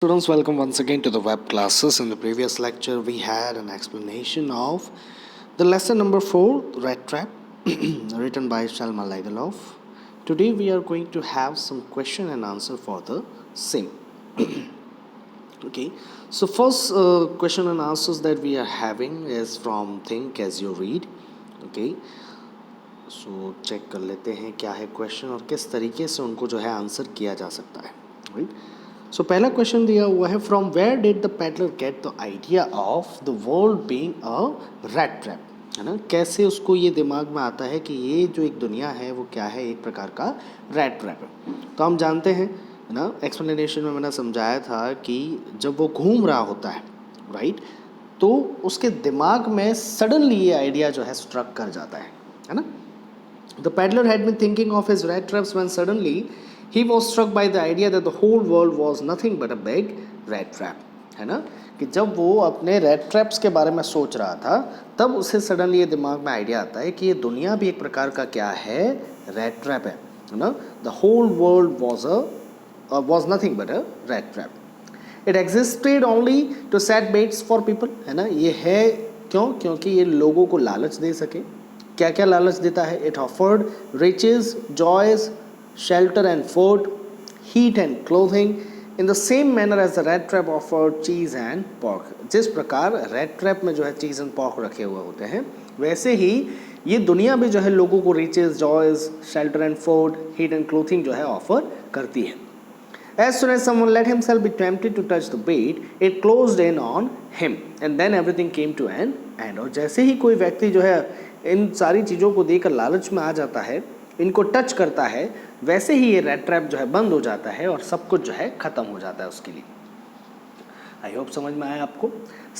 Students, welcome once again to the web classes. In the previous lecture, we had an explanation of the lesson number 4, Rat Trap, written by Shalma Laidalov. Today, we are going to have some question and answer for the same. Okay, so first question and answers that we are having is from Think As You Read. Okay, so check कर लेते हैं क्या है question और किस तरीके से उनको जो है आंसर किया जा सकता है. राइट. सो पहला क्वेश्चन दिया हुआ है, from where did the peddler get the idea of the world being a rat trap. है ना, कैसे उसको ये दिमाग में आता है कि ये जो एक दुनिया है वो क्या है, एक प्रकार का रैट ट्रैप है. तो हम जानते हैं ना, एक्सप्लेनेशन में मैंने समझाया था कि जब वो घूम रहा होता है, राइट, तो उसके दिमाग में सडनली ये आइडिया जो है स्ट्रक कर जाता है ना. The peddler had been thinking of his rat traps when suddenly he was struck by the idea that the whole world was nothing but a big rat trap. है ना, कि जब वो अपने रैट ट्रैप्स के बारे में सोच रहा था तब उसे सडनली ये दिमाग में आइडिया आता है कि ये दुनिया भी एक प्रकार का क्या है, रैट ट्रैप है ना. The whole world was nothing but a rat trap. It existed only to set baits for people. है ना, ये है क्यों, क्योंकि ये लोगों को लालच दे सके. क्या क्या लालच देता है? It offered riches, joys, shelter and food, heat and clothing in the same manner as the rat trap offered cheese and pork. जिस प्रकार रेड ट्रैप में जो है चीज़ एंड पॉर्क रखे हुए होते हैं, वैसे ही ये दुनिया भी जो है लोगों को riches, joys, shelter and food, heat and clothing जो है ऑफर करती है. As soon as someone let himself be tempted to touch the bait, it closed in on him, and then everything came to an end. और जैसे ही कोई व्यक्ति जो है इन सारी चीज़ों को देकर लालच में आ जाता है, इनको टच करता है, वैसे ही ये रेड ट्रैप जो है बंद हो जाता है और सब कुछ जो है ख़त्म हो जाता है उसके लिए. आई होप समझ में आया आपको.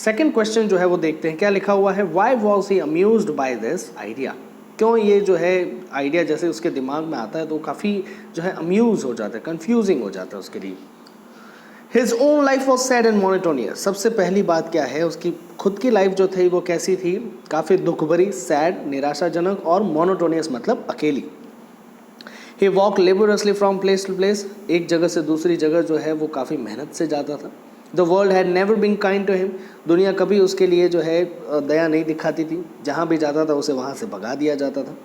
सेकेंड क्वेश्चन जो है वो देखते हैं क्या लिखा हुआ है. Why was he amused by this idea. क्यों ये जो है आइडिया जैसे उसके दिमाग में आता है तो काफ़ी जो है अम्यूज़ हो जाता है, कन्फ्यूजिंग हो जाता है उसके लिए. His own life was sad and monotonous. सबसे पहली बात क्या है, उसकी खुद की लाइफ जो थी वो कैसी थी, काफ़ी दुख भरी, सैड, निराशाजनक और मोनोटोनियस मतलब अकेली. He walk laboriously from place to place. एक जगह से दूसरी जगह जो है वो काफ़ी मेहनत से जाता था. The world had never been kind to him. दुनिया कभी उसके लिए जो है दया नहीं दिखाती थी. जहाँ भी जाता था उसे वहाँ से भगा दिया जाता था.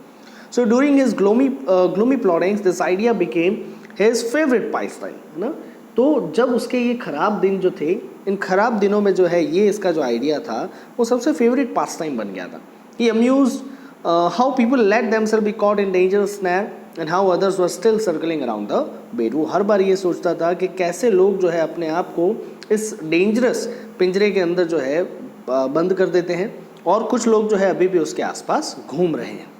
So during his gloomy plottings this idea became his favourite pastime. है ना, तो जब उसके ये ख़राब दिन जो थे, इन ख़राब दिनों में जो है ये इसका जो आइडिया था वो सबसे फेवरेट पास टाइम बन गया था. He amuse how people let themselves be caught in dangerous snare and how others were still circling around the bait. वो हर बार ये सोचता था कि कैसे लोग जो है अपने आप को इस डेंजरस पिंजरे के अंदर जो है बंद कर देते हैं और कुछ लोग जो है अभी भी उसके आसपास घूम रहे हैं.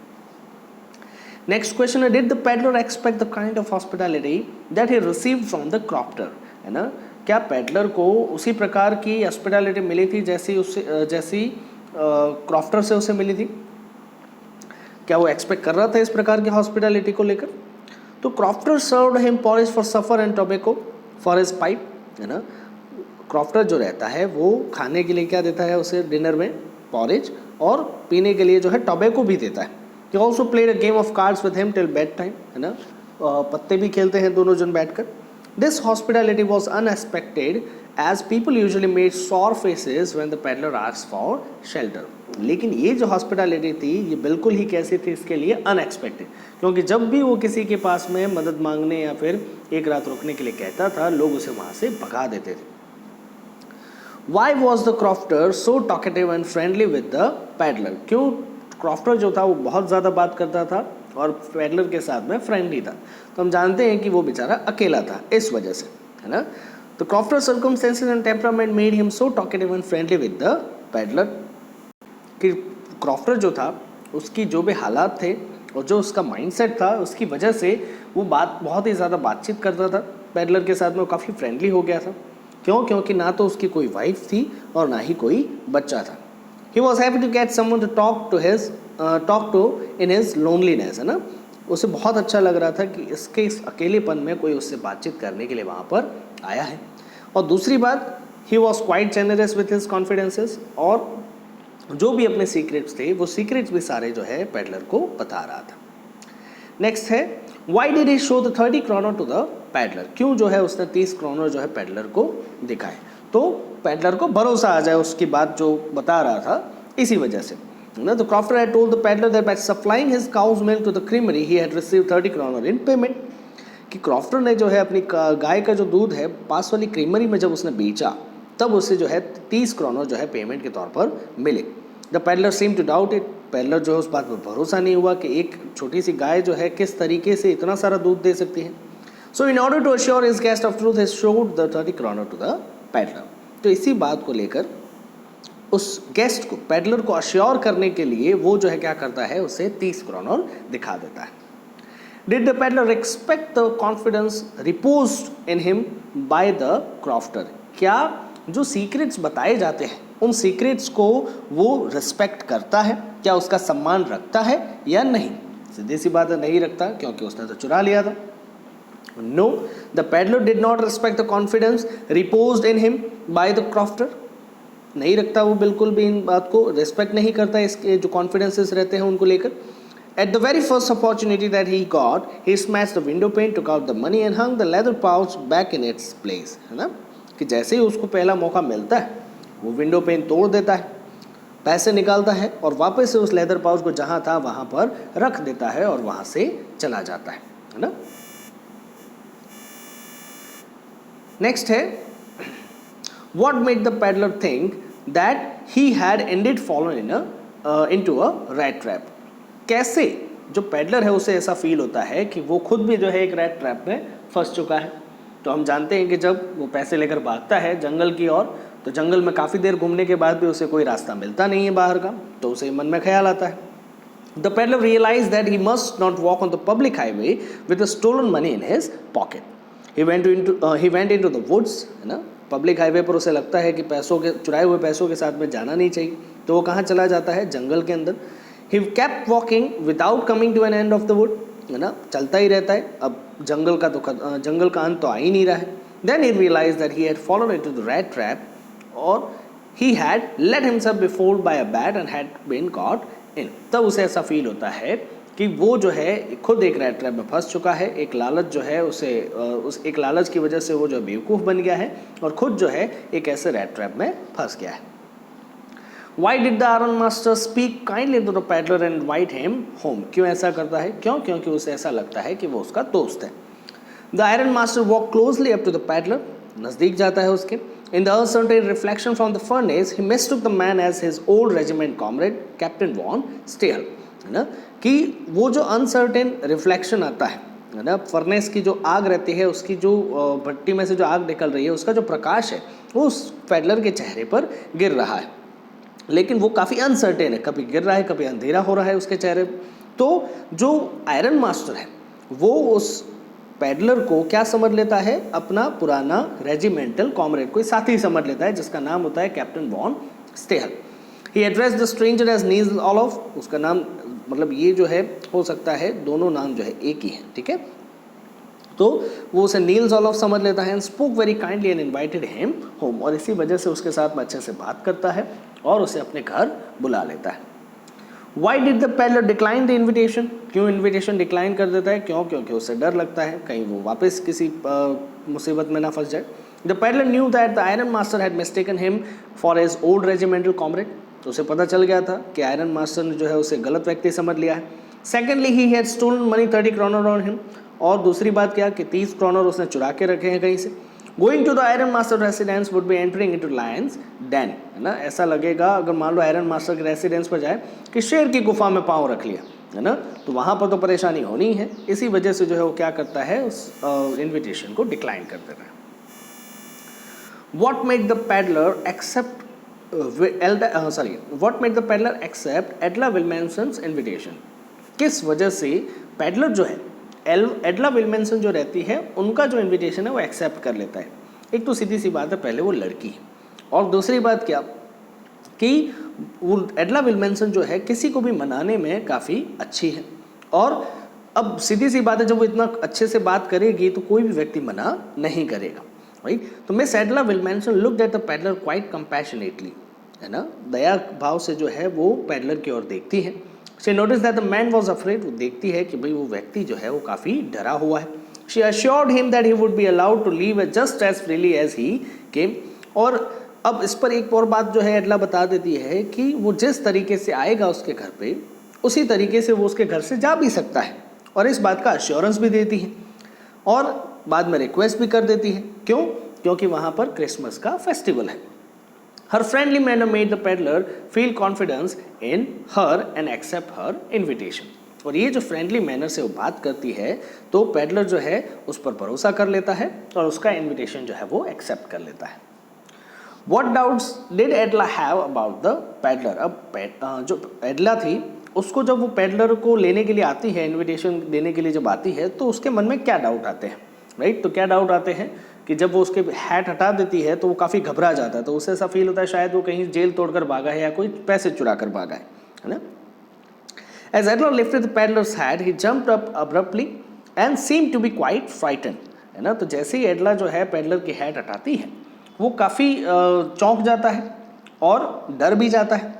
नेक्स्ट क्वेश्चन है, did the peddler expect the kind of hospitality that he received from the crofter. है ना, क्या पेडलर को उसी प्रकार की हॉस्पिटैलिटी मिली थी जैसी क्रॉफ्टर से उसे मिली थी? क्या वो एक्सपेक्ट कर रहा था इस प्रकार की हॉस्पिटैलिटी को लेकर? तो crofter served him porridge for suffer and tobacco for his pipe. है ना, क्रॉफ्टर जो रहता है वो खाने के लिए क्या देता है उसे डिनर में, पॉरेज, और पीने के लिए जो है टोबैको भी देता है. He also played a game of cards with him till bedtime. है ना, पत्ते भी खेलते हैं दोनों जन बैठकर. This hospitality was unexpected as people usually made sour faces when the peddler asked for shelter. लेकिन ये जो हॉस्पिटैलिटी थी ये बिल्कुल ही कैसी थी इसके लिए, अनएक्सपेक्टेड. क्योंकि जब भी वो किसी के पास में मदद मांगने या फिर एक रात रुकने के लिए कहता था, लोग उसे वहाँ से भगा देते थे. Why was the crofter so talkative and friendly with the peddler? क्यों क्रॉफ्टर जो था वो बहुत ज़्यादा बात करता था और पेडलर के साथ में फ्रेंडली था? तो हम जानते हैं कि वो बेचारा अकेला था इस वजह से. है ना, तो crofter circumstances and temperament made him so talkative and friendly with the peddler. कि क्रॉफ्टर जो था उसकी जो भी हालात थे और जो उसका माइंडसेट था उसकी वजह से वो बहुत ही ज़्यादा बातचीत करता था पेडलर के साथ में. वो काफ़ी फ्रेंडली हो गया था. क्यों? क्योंकि ना तो उसकी कोई वाइफ थी और ना ही कोई बच्चा था. He was happy to get someone to talk to in his loneliness. है ना, उसे बहुत अच्छा लग रहा था कि इसके इस अकेलेपन में कोई उससे बातचीत करने के लिए वहाँ पर आया है. और दूसरी बात, he was quite generous with his confidences. और जो भी अपने सीक्रेट्स थे वो सीक्रेट्स भी सारे जो है पेडलर को बता रहा था. नेक्स्ट है, why did he show the 30 kroner to the peddler, क्यों जो है उसने 30 kroner जो है पैडलर को दिखाए, तो पैडलर को भरोसा आ जाए उसकी बात जो बता रहा था, इसी वजह से ना। तो crofter had told the peddler that by supplying his cows milk to the creamery he had received 30 kroner in payment, कि क्रॉफ्टर ने जो है अपनी गाय का जो दूध है पास वाली क्रीमरी में जब उसने बेचा तब उसे जो है 30 kroner जो है पेमेंट के तौर पर मिले। The peddler seem to doubt it, peddler जो है उस बात पर भरोसा नहीं हुआ कि एक छोटी सी गाय जो है किस तरीके से इतना सारा दूध दे सकती है। So in order to assure his guest of truth, he showed the 30 kroner to the peddler. तो इसी बात को लेकर उस गेस्ट को, पैडलर को अश्योर करने के लिए वो जो है क्या करता है, उसे 30 kroner दिखा देता है। Did the peddler respect the confidence reposed in him by the crofter? क्या जो सीक्रेट्स बताए जाते हैं उन सीक्रेट्स को वो रिस्पेक्ट करता है, क्या उसका सम्मान रखता है या नहीं? सीधी सी बात है, नहीं रखता, क्योंकि उसने तो चुरा लिया था। No, the peddler did not respect the confidence reposed in him by the crofter. नहीं रखता वो बिल्कुल भी इन बात को, रिस्पेक्ट नहीं करता इसके जो कॉन्फिडेंसेस रहते हैं उनको लेकर। At the very first opportunity that he got, he smashed the window pane, took out the money and hung the leather pouch back in its place, है ना, कि जैसे ही उसको पहला मौका मिलता है वो विंडो पेन तोड़ देता है, पैसे निकालता है और वापस से उस लेदर पाउच को जहाँ था वहाँ पर रख देता है और वहाँ से चला जाता है ना। नेक्स्ट है, what made the peddler think that he had indeed fallen into a rat trap? कैसे जो पैडलर है उसे ऐसा फील होता है कि वो खुद भी जो है एक रैट ट्रैप में फंस चुका है। तो हम जानते हैं कि जब वो पैसे लेकर भागता है जंगल की ओर, तो जंगल में काफ़ी देर घूमने के बाद भी उसे कोई रास्ता मिलता नहीं है बाहर का, तो उसे मन में ख्याल आता है। The peddler realise that he must not walk on the public highway with the stolen money in his pocket. He went into the woods, है ना, पब्लिक हाईवे पर उसे लगता है कि पैसों के, चुराए हुए पैसों के साथ में जाना नहीं चाहिए, तो वो कहाँ चला जाता है, जंगल के अंदर। He kept walking without coming to an end of the wood, है ना, चलता ही रहता है, अब जंगल का अंत तो आ ही नहीं रहा है। Then he realized that he had fallen into the rat trap, और he had let himself be fooled by a bat and had been caught in. तब उसे ऐसा फील होता है कि वो जो है खुद एक रैट ट्रैप में फंस चुका है, एक लालच जो है उसे उस एक लालच की वजह से वो जो बेवकूफ़ बन गया है और खुद जो है एक ऐसे रैट ट्रैप में फंस गया है। Why did the iron master speak kindly to the peddler and invite him home? क्यों ऐसा करता है? क्योंकि उसे ऐसा लगता है कि वो उसका दोस्त है। The iron master walked closely up to the peddler, नज़दीक जाता है उसके। In the uncertain reflection from the furnace, he mistook the man as his old regiment comrade, Captain Von Steele, है ना, कि वो जो अनसर्टेन रिफ्लेक्शन आता है ना, फर्नेस की जो आग रहती है, उसकी जो भट्टी में से जो आग निकल रही है, उसका जो प्रकाश है वो उस पैडलर के चेहरे पर गिर रहा है, लेकिन वो काफ़ी अनसर्टेन है, कभी गिर रहा है, कभी अंधेरा हो रहा है उसके चेहरे। तो जो आयरन मास्टर है वो उस पैडलर को क्या समझ लेता है, अपना पुराना रेजिमेंटल कॉमरेड, कोई साथी समझ लेता है जिसका नाम होता है captain von Stahle. He address the stranger as Nils Olof, उसका नाम मतलब ये जो है हो सकता है दोनों नाम जो है एक ही है, ठीक है, तो वो उसे नील्स ऑलोफ समझ लेता है। And spoke very kindly and invited him home, और इसी वजह से उसके साथ में अच्छे से बात करता है और उसे अपने घर बुला लेता है। Why did the peddler decline the invitation? क्यों इन्विटेशन डिक्लाइन कर देता है? क्योंकि उसे डर लगता है कहीं वो वापस किसी मुसीबत में ना फंस जाए। The peddler knew that the iron master had mistaken him for his old regimental comrade. तो उसे पता चल गया था कि आयरन मास्टर ने जो है उसे गलत व्यक्ति समझ लिया है। Secondly, he had stolen money 30 kroner on him. और दूसरी बात क्या कि 30 kroner उसने चुरा के रखे हैं कहीं से। Going to the iron master residence would be entering into lion's den, है ना, ऐसा लगेगा अगर मान लो आयरन मास्टर के रेसिडेंस पर जाए कि शेर की गुफा में पाँव रख लिया, है ना, तो वहाँ पर तो परेशानी होनी है, इसी वजह से जो है वो क्या करता है, उस इन्विटेशन को डिक्लाइन कर देता है। What made the peddler accept Edla Wilmanson's invitation? किस वजह से पैडलर जो है एडला विल्मेंसन जो रहती है उनका जो इनविटेशन है वो एक्सेप्ट कर लेता है? एक तो सीधी सी बात है, पहले वो लड़की है, और दूसरी बात क्या कि वो एडला विल्मेंसन जो है किसी को भी मनाने में काफ़ी अच्छी है, और अब सीधी सी बात है जब वो इतना अच्छे से बात करेगी तो कोई भी व्यक्ति मना नहीं करेगा, राइट। तो miss Edla Willmansson looked at the peddler quite compassionately, है ना, दया भाव से जो है वो पैडलर की ओर देखती है। She notice that the man was afraid, वो देखती है कि भाई वो व्यक्ति जो है वो काफ़ी डरा हुआ है. She assured him that he would be allowed to leave just as freely as he came. और अब इस पर एक और बात जो है एडला बता देती है कि वो जिस तरीके से आएगा उसके घर पे, उसी तरीके से वो उसके घर से जा भी सकता है, और इस बात का अश्योरेंस भी देती है और बाद में रिक्वेस्ट भी कर देती है. क्यों? क्योंकि वहाँ पर क्रिसमस का फेस्टिवल है. Her friendly manner made the peddler feel confidence in her and accept her invitation. और ये जो फ्रेंडली मैनर से वो बात करती है तो पेडलर जो है उस पर भरोसा कर लेता है और उसका इनविटेशन जो है वो एक्सेप्ट कर लेता है. What doubts did Edla have about the peddler? अब जो एडला थी उसको जब वो पेडलर को लेने के लिए आती है, इनविटेशन देने के लिए जब आती है, तो उसके मन में क्या डाउट आते हैं, राइट? तो क्या डाउट आते हैं कि जब वो उसके हैट हटा देती है तो वो काफ़ी घबरा जाता है, तो उसे ऐसा फील होता है शायद वो कहीं जेल तोड़कर भागा है या कोई पैसे चुरा कर भागा है ना. As Adler lifted the peddler's hat, he jumped up abruptly and seemed to be quite frightened. है ना. तो जैसे ही एडला जो है पेडलर की हैट हटाती है वो काफ़ी चौंक जाता है और डर भी जाता है.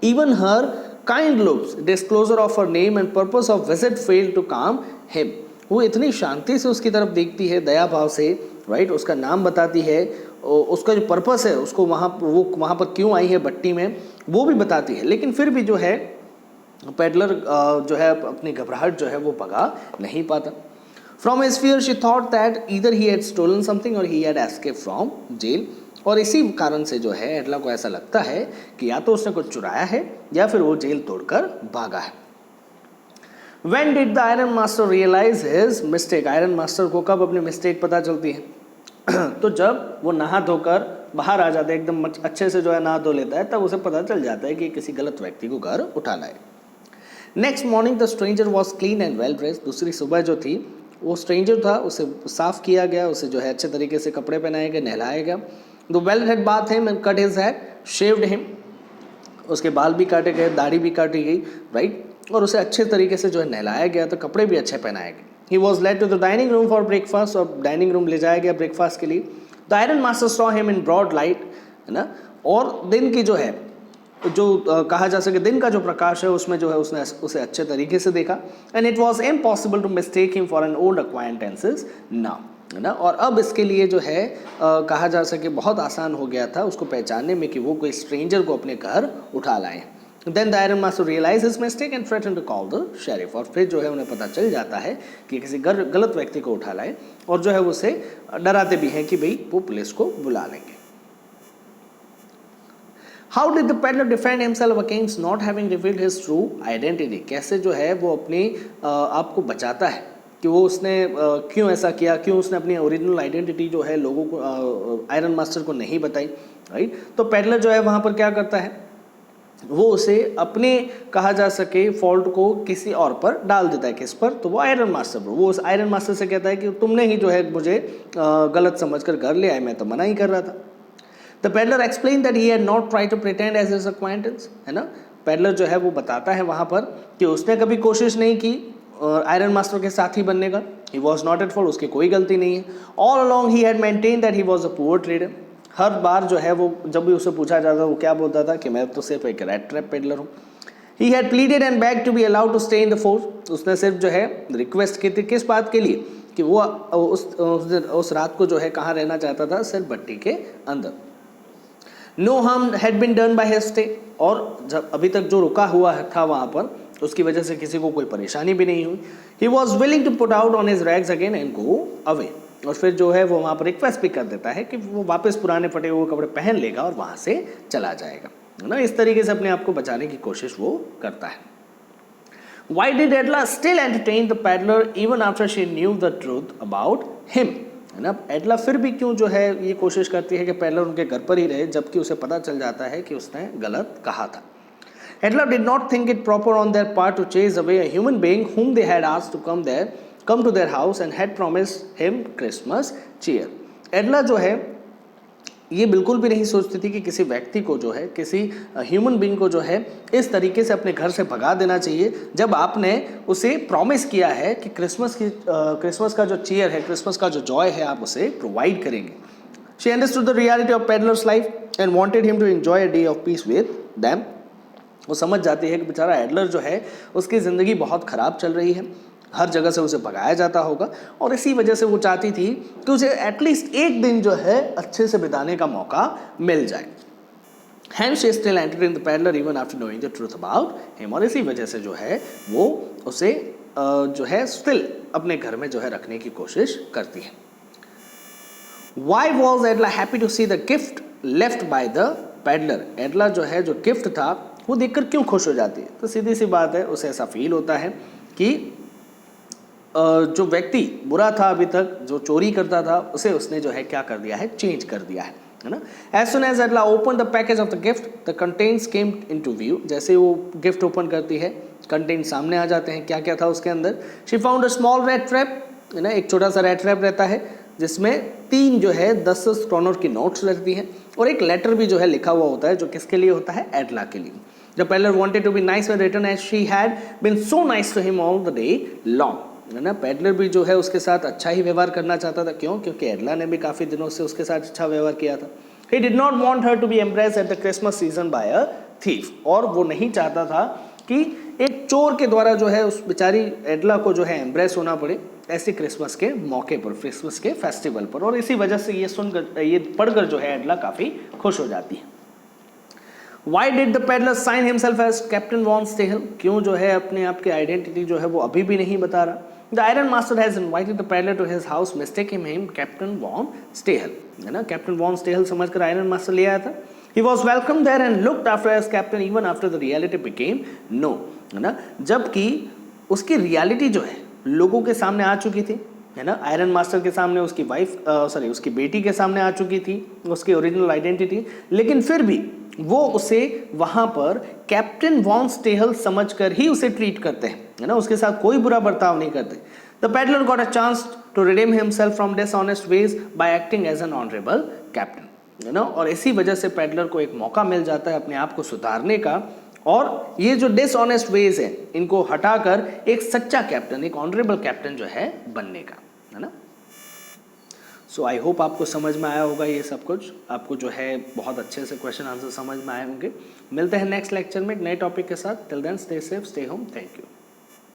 Even her kind looks, disclosure of her name and purpose of visit failed to calm him. वो इतनी शांति से उसकी तरफ देखती है, दया भाव से, राइट? उसका नाम बताती है, उसका जो पर्पस है उसको वो वहाँ पर क्यों आई है भट्टी में वो भी बताती है, लेकिन फिर भी जो है पेडलर जो है अपनी घबराहट जो है वो भगा नहीं पाता. From his fear she thought that either he had stolen something और he had escape from jail. और इसी कारण से जो है एडला को ऐसा लगता है कि या तो उसने कुछ चुराया है या फिर वो जेल तोड़कर भागा है. When did the Iron Master realize his mistake? Iron master को कब अपनी मिस्टेक पता चलती है? तो जब वो नहा धोकर बाहर आ जाता है, एकदम अच्छे से जो है नहा धो लेता है, तब उसे पता चल जाता है कि किसी गलत व्यक्ति को घर उठाना है. Next morning the stranger was clean and well dressed. दूसरी सुबह जो थी वो स्ट्रेंजर था, उसे साफ किया गया, उसे जो है अच्छे तरीके से कपड़े पहनाए गए, नहलाया गया. The well head bath him and cut his head, shaved him. उसके बाल भी काटे गए, दाढ़ी भी काटी गई, राइट? और उसे अच्छे तरीके से जो है नहलाया गया, तो कपड़े भी अच्छे पहनाए गए. He was led to the dining room for breakfast, और डाइनिंग रूम ले जाया गया ब्रेकफास्ट के लिए. The iron master saw him in broad light, है ना. और दिन की जो है जो कहा जा सके दिन का जो प्रकाश है उसमें जो है उसने उसे अच्छे तरीके से देखा. And it was impossible to mistake him for an old acquaintances now, है ना. और अब इसके लिए जो है कहा जा सके बहुत आसान हो गया था उसको पहचानने में कि वो कोई स्ट्रेंजर को अपने घर उठा लाए. Then the Iron Master realized his mistake and threatened to call the sheriff. और फिर जो है उन्हें पता चल जाता है कि किसी गलत व्यक्ति को उठा लाए, और जो है वो उसे डराते भी हैं कि भाई वो पुलिस को बुला लेंगे. How did the peddler defend himself against not having revealed his true identity? कैसे जो है वो अपने आप को बचाता है कि वो उसने क्यों ऐसा किया, क्यों उसने अपनी ओरिजिनल आइडेंटिटी जो है लोगों को आयरन मास्टर को नहीं बताई, राइट? तो पेडलर जो है वहाँ पर क्या करता है, वो उसे अपने कहा जा सके फॉल्ट को किसी और पर डाल देता है. किस पर? तो वो आयरन मास्टर पर. वो उस आयरन मास्टर से कहता है कि तुमने ही जो है मुझे गलत समझकर घर ले आए, मैं तो मना ही कर रहा था. The peddler explain that he had not try to pretend as his acquaintance, है ना. पेडलर जो है वो बताता है वहाँ पर कि उसने कभी कोशिश नहीं की आयरन मास्टर के साथी बनने का. He was not at fault, उसकी कोई गलती नहीं है. All along he had maintain that he was a poor trader. हर बार जो है वो जब भी उसे पूछा जाता वो क्या बोलता था कि मैं तो सिर्फ एक रेड ट्रैप पेडलर हूँ. He had pleaded and begged to be allowed to stay in the fort. उसने सिर्फ जो है रिक्वेस्ट की थी, किस बात के लिए, कि वो उस रात को जो है कहाँ रहना चाहता था, सिर्फ भट्टी के अंदर. No harm had been done by his stay. और जब अभी तक जो रुका हुआ था वहाँ पर उसकी वजह से किसी को कोई परेशानी भी नहीं हुई. He was willing to put out on his rags again and go away. और फिर जो है वो वहाँ पर रिक्वेस्ट भी कर देता है कि वो वापस पुराने फटे हुए कपड़े पहन लेगा और वहाँ से चला जाएगा, है ना. इस तरीके से अपने आप को बचाने की कोशिश वो करता है. Why did Edla still entertain the peddler even after she knew the truth about him? है ना. एडला फिर भी क्यों जो है ये कोशिश करती है कि पेडलर उनके घर पर ही रहे, जबकि उसे पता चल जाता है कि उसने गलत कहा था. Edla did not think it proper on their part to chase away a human being whom they had asked to come to their house and had promised him Christmas cheer. एडला जो है ये बिल्कुल भी नहीं सोचती थी कि किसी व्यक्ति को जो है, किसी ह्यूमन बीइंग को जो है इस तरीके से अपने घर से भगा देना चाहिए, जब आपने उसे प्रॉमिस किया है कि क्रिसमस का जो चीयर है, क्रिसमस का जो जॉय है, आप उसे प्रोवाइड करेंगे. She understood the reality of peddler's life and wanted him to enjoy a day of peace with them. वो समझ जाती है कि बेचारा एडलर जो है उसकी ज़िंदगी बहुत ख़राब चल रही है, हर जगह से उसे भगाया जाता होगा, और इसी वजह से वो चाहती थी कि उसे एटलीस्ट एक दिन जो है अच्छे से बिताने का मौका मिल जाए। Hence she still entertained the peddler even after knowing the truth about him, और इसी वजह से जो है वो उसे जो है स्टिल अपने घर में जो है रखने की कोशिश करती है। Why was Edla happy to see the gift left by the peddler? एडला जो है जो गिफ्ट था वो देखकर क्यों खुश हो जाती है? तो सीधी सी बात है, उसे ऐसा फील होता है कि जो व्यक्ति बुरा था अभी तक, जो चोरी करता था, उसे उसने जो है क्या कर दिया है, चेंज कर दिया है ना। As soon as Edla opened the package of the gift, the contents came into view. जैसे वो गिफ्ट ओपन करती है, कंटेंट सामने आ जाते हैं, क्या क्या था उसके अंदर। She found a small rat trap, है ना, एक छोटा सा rat trap रहता है जिसमें 3 जो है 10 करोनर की नोट्स रहती हैं, और एक लेटर भी जो है लिखा हुआ होता है, जो किसके लिए होता है, एडला के लिए। The peddler wanted to be nice when written as she had been so nice to him all the day long. है ना, पेडलर भी जो है उसके साथ अच्छा ही व्यवहार करना चाहता था। क्यों? क्योंकि एडला ने भी काफ़ी दिनों से उसके साथ अच्छा व्यवहार किया था। He did not want her to be embraced at the Christmas season by a thief, और वो नहीं चाहता था कि एक चोर के द्वारा जो है उस बेचारी एडला को जो है एम्ब्रेस होना पड़े ऐसे क्रिसमस के मौके पर, क्रिसमस के फेस्टिवल पर, और इसी वजह से ये पढ़कर जो है एडला काफ़ी खुश हो जाती है। Why did the peddler sign himself as Captain Von Stahel? क्यों जो है अपने आप की आइडेंटिटी जो है वो अभी भी नहीं बता रहा? The iron master has invited the peddler to his house, mistaking him Captain Von Stahel, है ना, कैप्टन वॉन स्टेहल समझकर आयरन मास्टर ले आया था। He was welcomed there and looked after as captain even after the reality became known, है ना, जबकि उसकी रियलिटी जो है लोगों के सामने आ चुकी थी, है ना, आयरन मास्टर के सामने, उसकी उसकी बेटी के सामने आ चुकी थी उसकी ओरिजिनल आइडेंटिटी, लेकिन फिर भी वो उसे वहां पर कैप्टन वॉन स्टेहल समझकर ही उसे ट्रीट करते हैं, है ना, उसके साथ कोई बुरा बर्ताव नहीं करते। The peddler got a chance to redeem himself from dishonest ways by acting as an honourable captain, है ना, और इसी वजह से पेडलर को एक मौका मिल जाता है अपने आप को सुधारने का, और ये जो डिसऑनेस्ट वेज है इनको हटाकर एक सच्चा कैप्टन, एक ऑनरेबल कैप्टन जो है बनने का, है ना। सो आई होप आपको समझ में आया होगा ये सब कुछ, आपको जो है बहुत अच्छे से क्वेश्चन आंसर समझ में आए होंगे। मिलते हैं नेक्स्ट लेक्चर में एक नए टॉपिक के साथ। Till then stay safe, stay home, thank you.